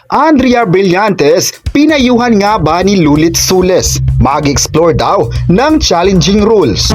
Andrea Brillantes, pinayuhan nga ba ni Lulit Sules? Mag-explore daw ng challenging rules.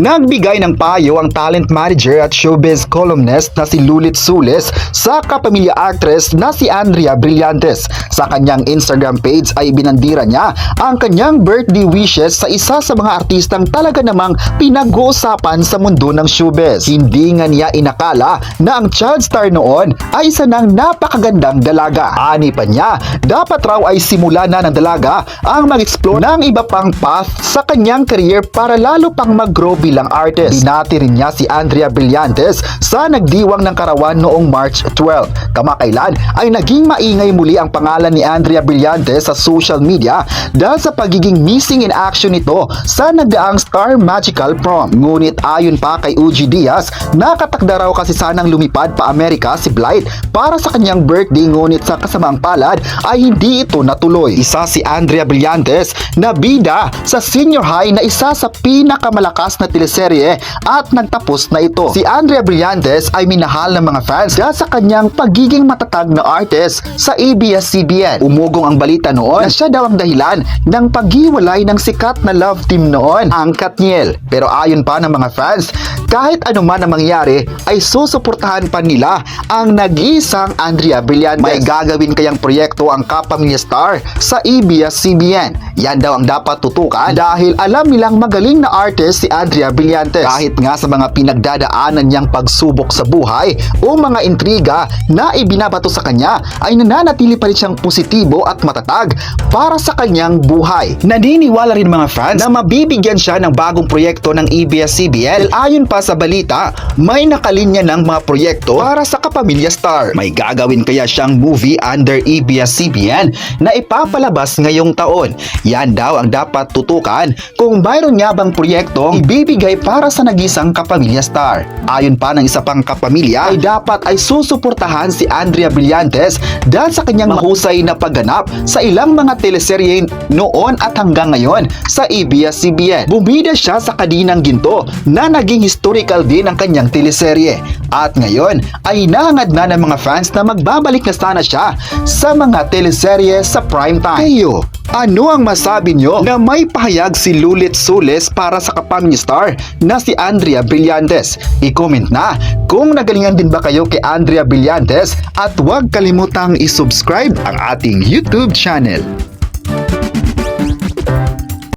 Nagbigay ng payo ang talent manager at showbiz columnist na si Lulit Sules sa kapamilya actress na si Andrea Brillantes. Sa kanyang Instagram page ay binandira niya ang kanyang birthday wishes sa isa sa mga artistang talaga namang pinag-uusapan sa mundo ng showbiz. Hindi nga niya inakala na ang child star noon ay isa ng napakagandang dalaga. Ani pa niya, dapat raw ay simula na ng dalaga ang mag-explore ng iba pang path sa kanyang career para lalo pang mag-grow bilang artist. Binati rin niya si Andrea Brillantes sa nagdiwang ng karawan noong March 12. Kamakailan ay naging maingay muli ang pangalan ni Andrea Brillantes sa social media dahil sa pagiging missing in action nito sa nagdaang Star Magical Prom. Ngunit ayon pa kay Uji Diaz, nakatakda raw kasi sanang lumipad pa Amerika si Blythe para sa kanyang birthday, ngunit sa kasamaang palad ay hindi ito natuloy. Isa si Andrea Brillantes na bida sa senior high na isa sa pinakamalakas na teleserye at nagtapos na ito. Si Andrea Brillantes ay minahal ng mga fans dahil sa kanyang pagiging matatag na artist sa ABS-CBN. Umugong ang balita noon na siya daw ang dahilan ng paghiwalay ng sikat na love team noon, ang Katniel. Pero ayon pa ng mga fans, kahit anuman ang mangyari ay susuportahan pa nila ang nag-iisang Andrea Brillantes. May gagawin kayang proyekto ang kapamilya star sa ABS-CBN. Yan daw ang dapat tutukan dahil alam nilang magaling na artist si Andrea Brillantes. Kahit nga sa mga pinagdadaanan niyang pagsubok sa buhay o mga intriga na ibinabato sa kanya ay nananatili pa rin siyang positibo at matatag para sa kanyang buhay. Naniniwala rin mga fans na mabibigyan siya ng bagong proyekto ng ABS-CBN. Ayon pa sa balita, may nakalinya ng mga proyekto para sa kapamilya star. May gagawin kaya siyang movie under ABS-CBN na ipapalabas ngayong taon. Yan daw ang dapat tutukan kung mayroon nga bang proyekto ibibigay para sa nag-isang kapamilya star. Ayon pa ng isa pang kapamilya ay dapat ay susuportahan si Andrea Brillantes dahil sa kanyang mahusay na pagganap sa ilang mga teleserye noon at hanggang ngayon sa ABS-CBN. Bumida siya sa Kadinang Ginto na naging historical din ang kanyang teleserye. At ngayon ay hinahangad na ng mga fans na magbabalik na sana siya sa mga teleserye sa primetime. Kayo, ano ang masabi nyo na may pahayag si Lulit Sules para sa kapamilya star na si Andrea Brillantes? I-comment na kung nagalingan din ba kayo kay Andrea Brillantes at huwag kalimutang i-subscribe ang ating YouTube channel.